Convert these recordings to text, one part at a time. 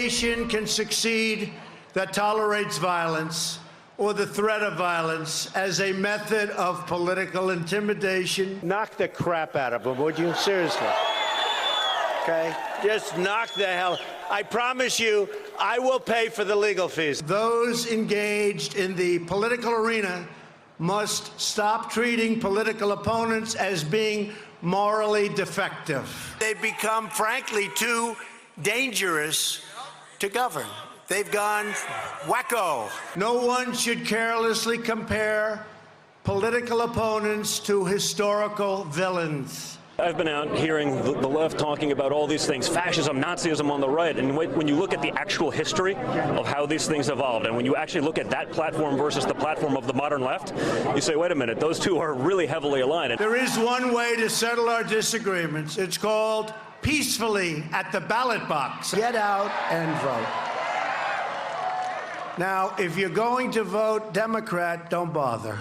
nation can succeed that tolerates violence or the threat of violence as a method of political intimidation. Knock the crap out of them, would you? Seriously. Okay? Just knock the hell. I promise you, I will pay for the legal fees. Those engaged in the political arena must stop treating political opponents as being morally defective. They've become, frankly, too dangerous to govern. They've gone wacko. No one should carelessly compare political opponents to historical villains. I've been out hearing the left talking about all these things, fascism, Nazism on the right, and when you look at the actual history of how these things evolved, and when you actually look at that platform versus the platform of the modern left, you say, wait a minute, those two are really heavily aligned. There is one way to settle our disagreements. It's called peacefully at the ballot box. Get out and vote. Now, if you're going to vote Democrat, don't bother.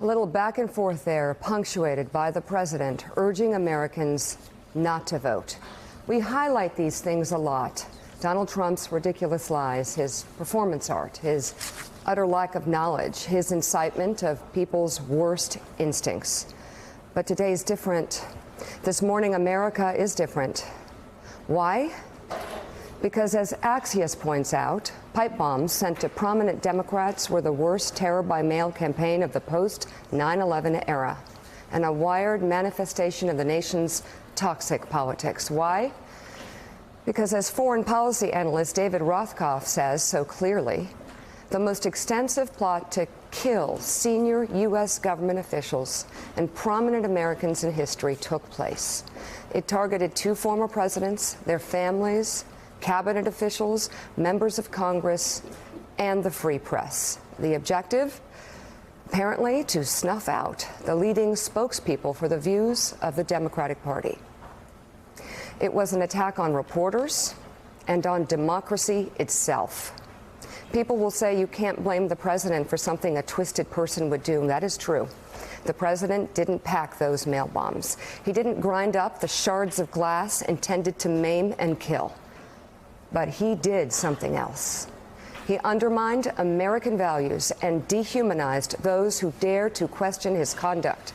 A little back and forth there, punctuated by the president urging Americans not to vote. We highlight these things a lot. Donald Trump's ridiculous lies, his performance art, his utter lack of knowledge, his incitement of people's worst instincts. But today's different. This morning, America is different. Why? Because as Axios points out, pipe bombs sent to prominent Democrats were the worst terror-by-mail campaign of the post-9/11 era, and a wired manifestation of the nation's toxic politics. Why? Because as foreign policy analyst David Rothkopf says so clearly, the most extensive plot to kill senior U.S. government officials and prominent Americans in history took place. It targeted two former presidents, their families, cabinet officials, members of Congress, and the free press. The objective? Apparently, to snuff out the leading spokespeople for the views of the Democratic Party. It was an attack on reporters and on democracy itself. People will say you can't blame the president for something a twisted person would do. That is true. The president didn't pack those mail bombs. He didn't grind up the shards of glass intended to maim and kill. But he did something else. He undermined American values and dehumanized those who dare to question his conduct.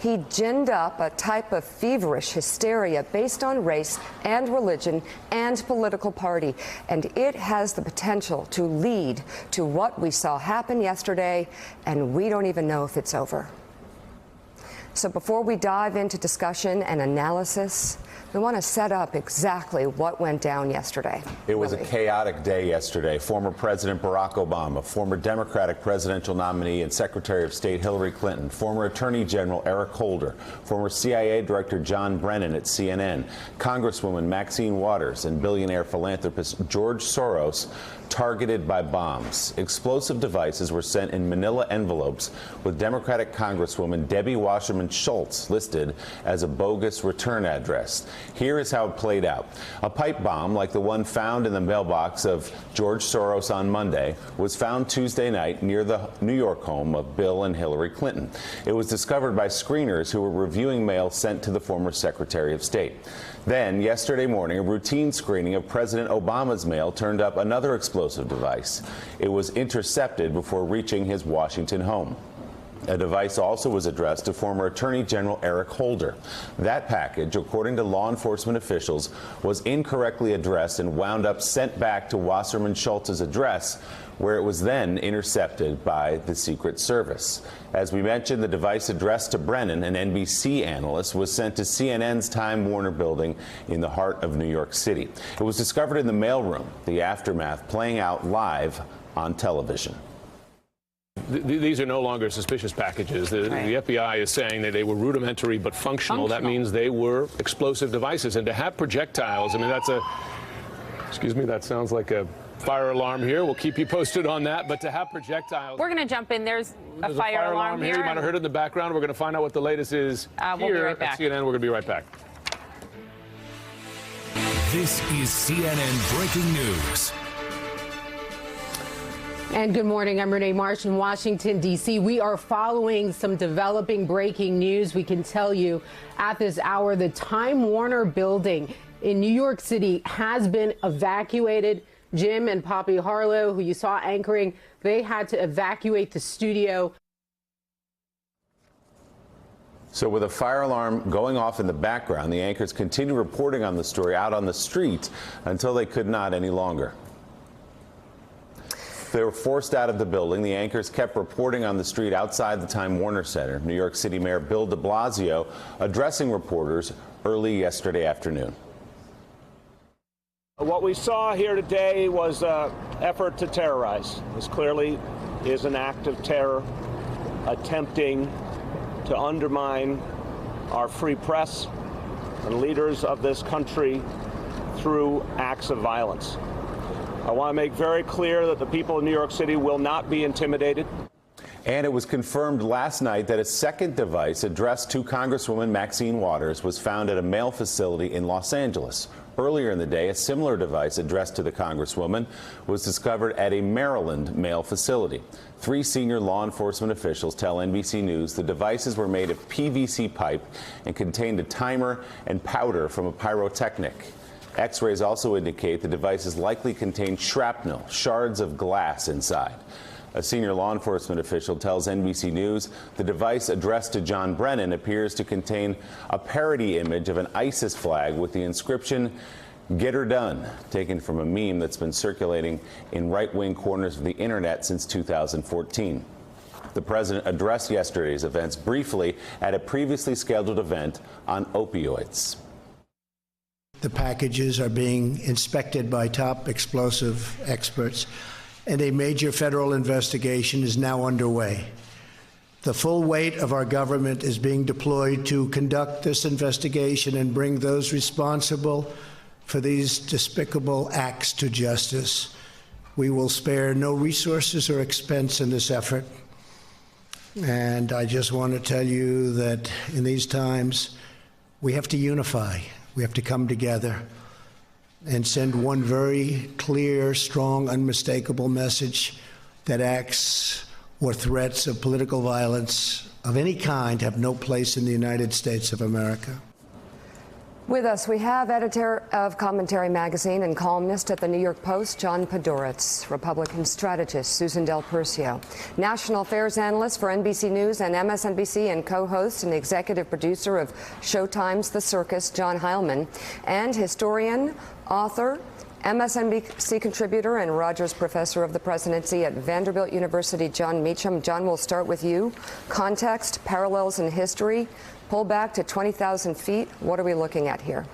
He ginned up a type of feverish hysteria based on race and religion and political party, and it has the potential to lead to what we saw happen yesterday, and we don't even know if it's over. So before we dive into discussion and analysis, we want to set up exactly what went down yesterday. It was a chaotic day yesterday. Former President Barack Obama, former Democratic presidential nominee and Secretary of State Hillary Clinton, former Attorney General Eric Holder, former CIA Director John Brennan at CNN, Congresswoman Maxine Waters, and billionaire philanthropist George Soros targeted by bombs. Explosive devices were sent in manila envelopes with Democratic Congresswoman Debbie Wasserman Schultz listed as a bogus return address. Here is how it played out. A pipe bomb, like the one found in the mailbox of George Soros on Monday, was found Tuesday night near the New York home of Bill and Hillary Clinton. It was discovered by screeners who were reviewing mail sent to the former Secretary of State. Then, yesterday morning, a routine screening of President Obama's mail turned up another explosive device. It was intercepted before reaching his Washington home. A device also was addressed to former Attorney General Eric Holder. That package, according to law enforcement officials, was incorrectly addressed and wound up sent back to Wasserman Schultz's address, where it was then intercepted by the Secret Service. As we mentioned, the device addressed to Brennan, an NBC analyst, was sent to CNN's Time Warner building in the heart of New York City. It was discovered in the mailroom, the aftermath playing out live on television. These are no longer suspicious packages. The FBI is saying that they were rudimentary but functional. That means they were explosive devices. And to have projectiles, I mean, that's a, excuse me, that sounds like a fire alarm here. We'll keep you posted on that. But to have projectiles. We're going to jump in. There's a fire alarm here. You might have heard it in the background. We're going to find out what the latest is we'll be right back. At CNN. We're going to be right back. This is CNN Breaking News. And good morning. I'm Renee Marsh in Washington, D.C. We are following some developing breaking news. We can tell you at this hour, the Time Warner building in New York City has been evacuated. Jim and Poppy Harlow, who you saw anchoring, they had to evacuate the studio. So with a fire alarm going off in the background, the anchors continue reporting on the story out on the street until they could not any longer. They were forced out of the building. The anchors kept reporting on the street outside the Time Warner Center. New York City Mayor Bill de Blasio addressing reporters early yesterday afternoon. What we saw here today was an effort to terrorize. This clearly is an act of terror attempting to undermine our free press and leaders of this country through acts of violence. I want to make very clear that the people of New York City will not be intimidated. And it was confirmed last night that a second device addressed to Congresswoman Maxine Waters was found at a mail facility in Los Angeles. Earlier in the day, a similar device addressed to the Congresswoman was discovered at a Maryland mail facility. 3 senior law enforcement officials tell NBC News the devices were made of PVC pipe and contained a timer and powder from a pyrotechnic. X-rays also indicate the devices likely contain shrapnel, shards of glass inside. A senior law enforcement official tells NBC News the device addressed to John Brennan appears to contain a parody image of an ISIS flag with the inscription, "Get her done," taken from a meme that's been circulating in right-wing corners of the internet since 2014. The president addressed yesterday's events briefly at a previously scheduled event on opioids. The packages are being inspected by top explosive experts, and a major federal investigation is now underway. The full weight of our government is being deployed to conduct this investigation and bring those responsible for these despicable acts to justice. We will spare no resources or expense in this effort. And I just want to tell you that in these times, we have to unify. We have to come together and send one very clear, strong, unmistakable message that acts or threats of political violence of any kind have no place in the United States of America. With us, we have editor of Commentary Magazine and columnist at the New York Post, John Podhoretz, Republican strategist, Susan Del Percio, national affairs analyst for NBC News and MSNBC and co-host and executive producer of Showtime's The Circus, John Heilemann, and historian, author, MSNBC contributor, and Rogers Professor of the Presidency at Vanderbilt University, John Meacham. John, we'll start with you. Context, parallels in history. Pull back to 20,000 feet. What are we looking at here?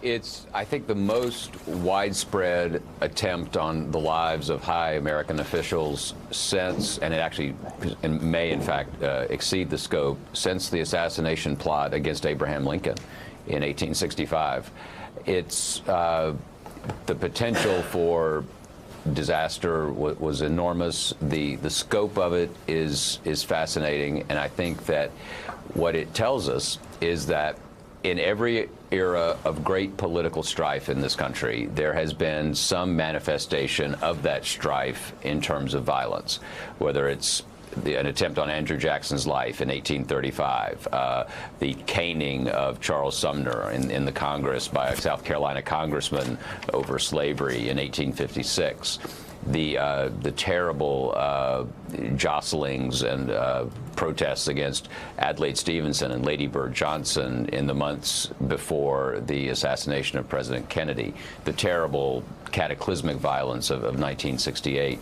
It's, I think, the most widespread attempt on the lives of high American officials since, and it actually may, in fact, exceed the scope, since the assassination plot against Abraham Lincoln in 1865. It's the potential for disaster was enormous. The scope of it is fascinating, and I think that what it tells us is that in every era of great political strife in this country, there has been some manifestation of that strife in terms of violence, whether it's an attempt on Andrew Jackson's life in 1835, the caning of Charles Sumner in the Congress by a South Carolina congressman over slavery in 1856, the terrible jostlings and protests against Adlai Stevenson and Lady Bird Johnson in the months before the assassination of President Kennedy, the terrible cataclysmic violence of 1968.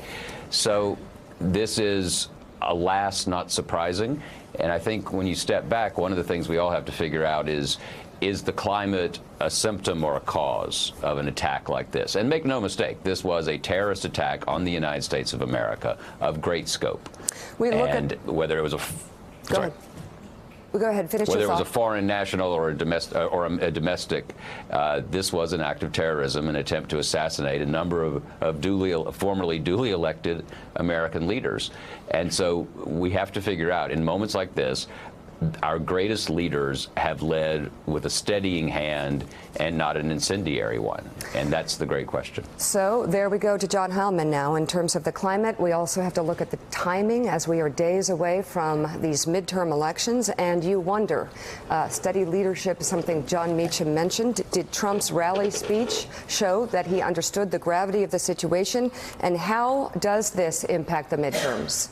So this is, alas, not surprising. And I think when you step back, one of the things we all have to figure out is the climate a symptom or a cause of an attack like this? And make no mistake, this was a terrorist attack on the United States of America of great scope. Whether it was Go ahead. Go ahead, finish your Whether it was thought. a foreign national or a domestic, this was an act of terrorism, an attempt to assassinate a number of formerly duly elected American leaders. And so we have to figure out, in moments like this, our greatest leaders have led with a steadying hand and not an incendiary one. And that's the great question. So there we go to John Heilemann now. In terms of the climate, we also have to look at the timing as we are days away from these midterm elections. And you wonder, steady leadership is something John Meacham mentioned. Did Trump's rally speech show that he understood the gravity of the situation? And how does this impact the midterms?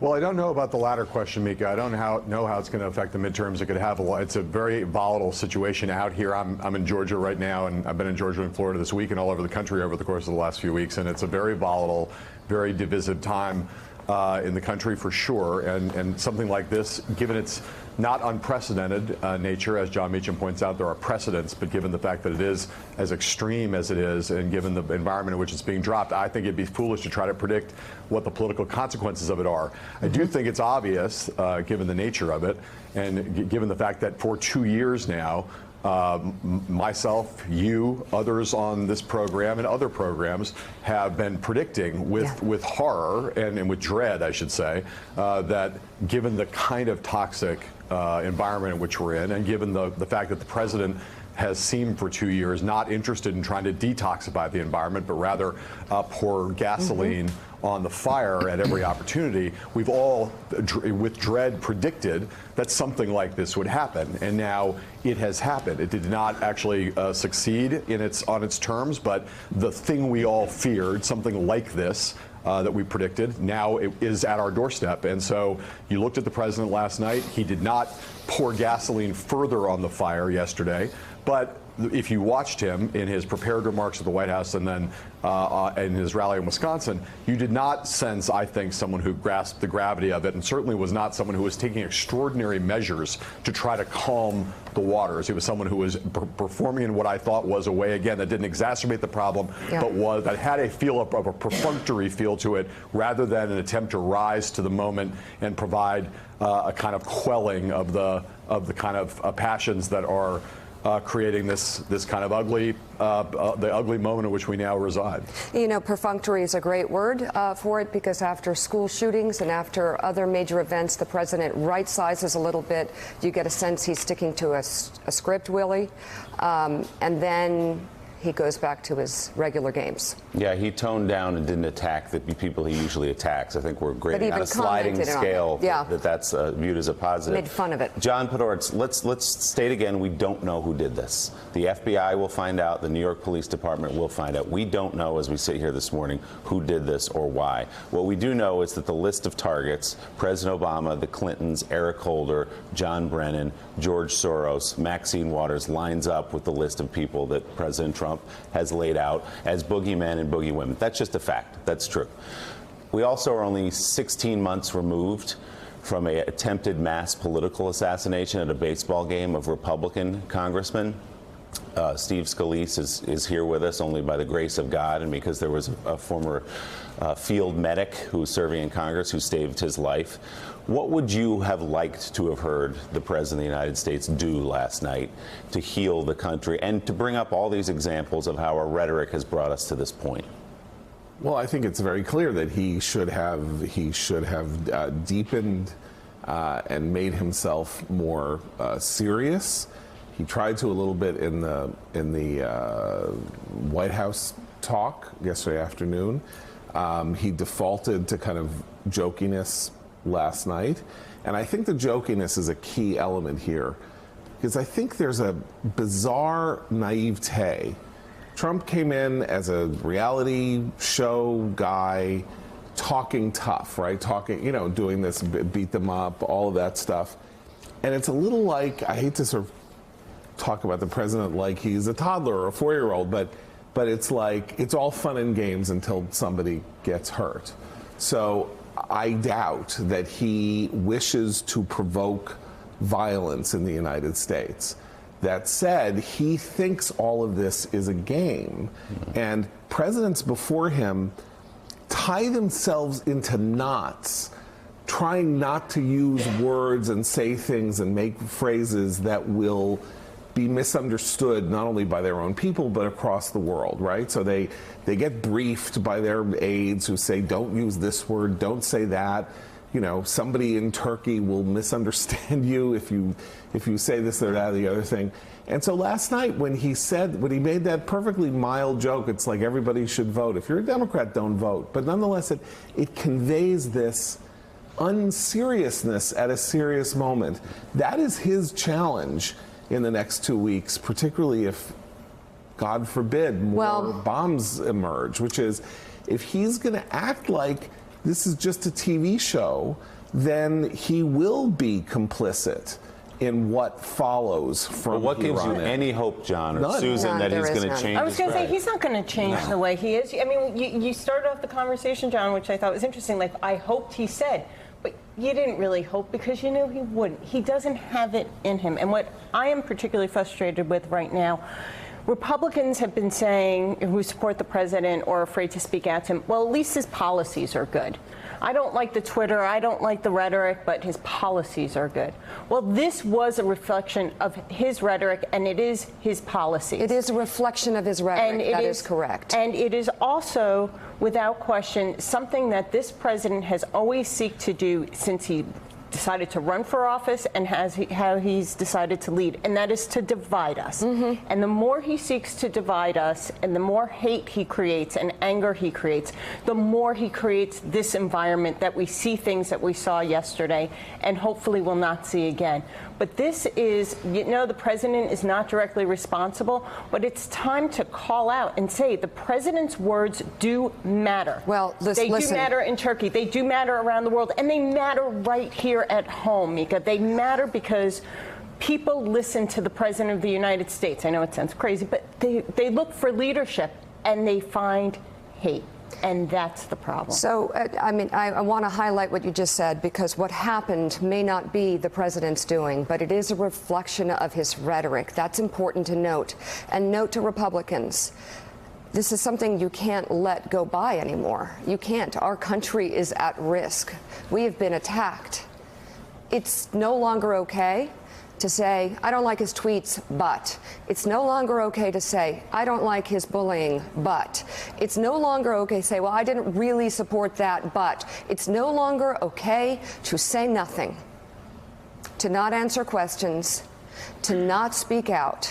Well, I don't know about the latter question, Mika. I don't know how it's going to affect the midterms. It could have it's a very volatile situation out here. I'm in Georgia right now, and I've been in Georgia and Florida this week and all over the country over the course of the last few weeks. And it's a very volatile, very divisive time in the country for sure. And something like this, given its not unprecedented nature, as John Meacham points out, there are precedents, but given the fact that it is as extreme as it is and given the environment in which it's being dropped, I think it'd be foolish to try to predict what the political consequences of it are. I do think it's obvious, given the nature of it, and given the fact that for 2 years now, myself, you, others on this program and other programs have been predicting with horror and with dread, I should say, that given the kind of toxic environment in which we're in, and given the fact that the president has seemed for 2 years not interested in trying to detoxify the environment, but rather pour gasoline on the fire at every opportunity, we've all, with dread, predicted that something like this would happen. And now it has happened. It did not actually succeed on its terms, but the thing we all feared, something like this, that we predicted, now it is at our doorstep. And so you looked at the president last night. He did not pour gasoline further on the fire yesterday, but if you watched him in his prepared remarks at the White House and then in his rally in Wisconsin, you did not sense, I think, someone who grasped the gravity of it, and certainly was not someone who was taking extraordinary measures to try to calm the waters. He was someone who was performing in what I thought was a way, again, that didn't exacerbate the problem, but that had a feel of a perfunctory feel to it, rather than an attempt to rise to the moment and provide a kind of quelling of the kind of passions that are creating this kind of ugly, the ugly moment in which we now reside. You know, perfunctory is a great word for it, because after school shootings and after other major events, the president right-sizes a little bit. You get a sense he's sticking to a script, Willie, and then he goes back to his regular games. Yeah, he toned down and didn't attack the people he usually attacks. I think we're grading on a sliding scale that's viewed as a positive. Made fun of it. John Podhoretz, let's state again, we don't know who did this. The FBI will find out. The New York Police Department will find out. We don't know, as we sit here this morning, who did this or why. What we do know is that the list of targets, President Obama, the Clintons, Eric Holder, John Brennan, George Soros, Maxine Waters, lines up with the list of people that President Trump has laid out as boogeymen and boogeywomen. That's just a fact. That's true. We also are only 16 months removed from an attempted mass political assassination at a baseball game of Republican congressmen. Steve Scalise is here with us only by the grace of God, and because there was a former field medic who was serving in Congress who saved his life. What would you have liked to have heard the President of the United States do last night to heal the country and to bring up all these examples of how our rhetoric has brought us to this point? Well, I think it's very clear that he should have deepened and made himself more serious. He tried to a little bit in the White House talk yesterday afternoon. He defaulted to kind of jokiness last night, and I think the jokiness is a key element here, because I think there's a bizarre naivete. Trump came in as a reality show guy, talking tough, right? Talking, doing this, beat them up, all of that stuff. And it's a little like, I hate to sort of talk about the president like he's a toddler or a 4-year-old, but it's like, it's all fun and games until somebody gets hurt. So I doubt that he wishes to provoke violence in the United States. That said, he thinks all of this is a game. And presidents before him tie themselves into knots, trying not to use words and say things and make phrases that will be misunderstood not only by their own people but across the world, right? So they get briefed by their aides who say, don't use this word, don't say that. you know, somebody in Turkey will misunderstand you if you say this or that or the other thing. And so last night when he made that perfectly mild joke, it's like everybody should vote. If you're a Democrat, don't vote. But nonetheless, it conveys this unseriousness at a serious moment. That is his challenge in the next 2 weeks, particularly if, God forbid, more bombs emerge, which is, if he's going to act like this is just a TV show, then he will be complicit in what follows from what here gives you on in. any hope, John or None. Susan, that he's going to change? I was going to say, his he's not going to change the way he is. I mean, you started off the conversation, John, which I thought was interesting. Like, I hoped he said, but you didn't really hope because you knew he wouldn't. He doesn't have it in him. And what I am particularly frustrated with right now, Republicans have been saying, who support the president or are afraid to speak out to him, well, at least his policies are good. I don't like the Twitter, I don't like the rhetoric, but his policies are good. Well, this was a reflection of his rhetoric, and it is his policies. It is a reflection of his rhetoric. That is correct. And it is also, without question, something that this president has always sought to do since he decided to run for office and how he's decided to lead, and that is to divide us. And the more he seeks to divide us and the more hate he creates and anger he creates, the more he creates this environment that we see things that we saw yesterday and hopefully will not see again. But this is, you know, the president is not directly responsible, but it's time to call out and say the president's words do matter. Well, they do matter in Turkey. They do matter around the world, and they matter right here at home, Mika. They matter because people listen to the president of the United States. I know it sounds crazy, but they look for leadership and they find hate. And that's the problem. So, I mean, I want to highlight what you just said, because what happened may not be the president's doing, but it is a reflection of his rhetoric. That's important to note. And note to Republicans, this is something you can't let go by anymore. You can't. Our country is at risk. We have been attacked. It's no longer okay to say, I don't like his tweets, but. It's no longer okay to say, I don't like his bullying, but. It's no longer okay to say, well, I didn't really support that, but. It's no longer okay to say nothing, to not answer questions, to not speak out,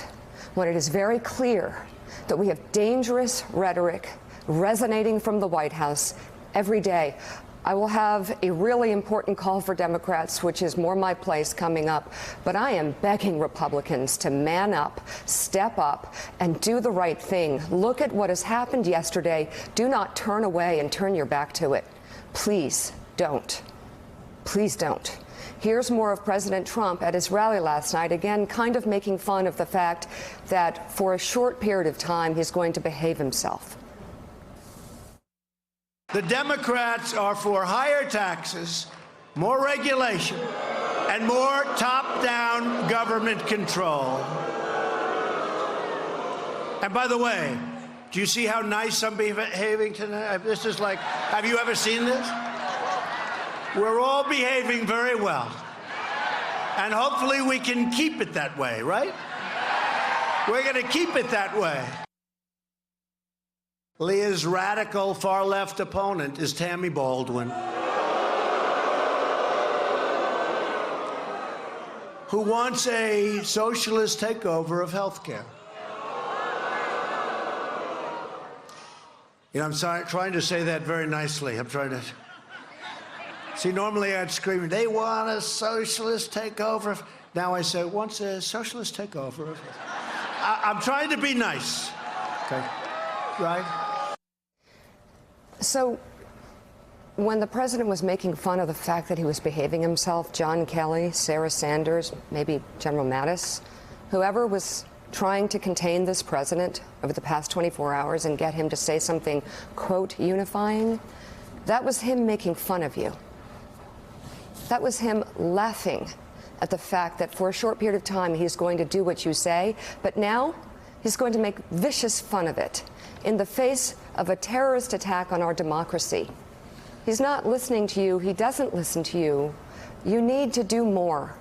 when it is very clear that we have dangerous rhetoric resonating from the White House every day. I will have a really important call for Democrats, which is more my place, coming up. But I am begging Republicans to man up, step up, and do the right thing. Look at what has happened yesterday. Do not turn away and turn your back to it. Please don't. Please don't. Here's more of President Trump at his rally last night, again, kind of making fun of the fact that for a short period of time, he's going to behave himself. The Democrats are for higher taxes, more regulation, and more top-down government control. And by the way, do you see how nice I'm behaving tonight? This is like, have you ever seen this? We're all behaving very well. And hopefully we can keep it that way, right? We're going to keep it that way. Leah's radical far-left opponent is Tammy Baldwin, who wants a socialist takeover of health care. You know, I'm trying to say that very nicely. I'm trying to... See, normally I'd scream, they want a socialist takeover. Now I say, wants a socialist takeover. I'm trying to be nice. Okay. Right? So, when the president was making fun of the fact that he was behaving himself, John Kelly, Sarah Sanders, maybe General Mattis, whoever was trying to contain this president over the past 24 hours and get him to say something, quote, unifying, that was him making fun of you. That was him laughing at the fact that for a short period of time he's going to do what you say, but now he's going to make vicious fun of it in the face of a terrorist attack on our democracy. He's not listening to you. He doesn't listen to you. You need to do more.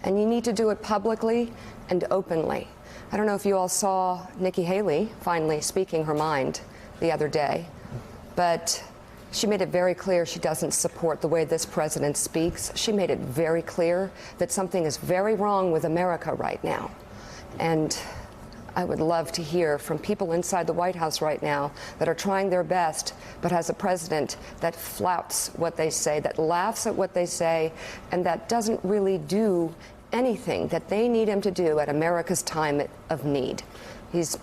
And you need to do it publicly and openly. I don't know if you all saw Nikki Haley finally speaking her mind the other day, but She made it very clear she doesn't support the way this president speaks. She made it very clear that something is very wrong with America right now. And I would love to hear from people inside the White House right now that are trying their best, but has a president that flouts what they say, that laughs at what they say, and that doesn't really do anything that they need him to do at America's time of need. He's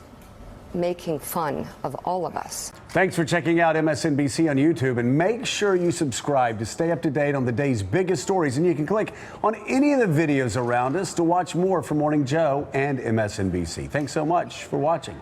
making fun of all of us. Thanks for checking out MSNBC on YouTube, and make sure you subscribe to stay up to date on the day's biggest stories. And you can click on any of the videos around us to watch more from Morning Joe and MSNBC. Thanks so much for watching.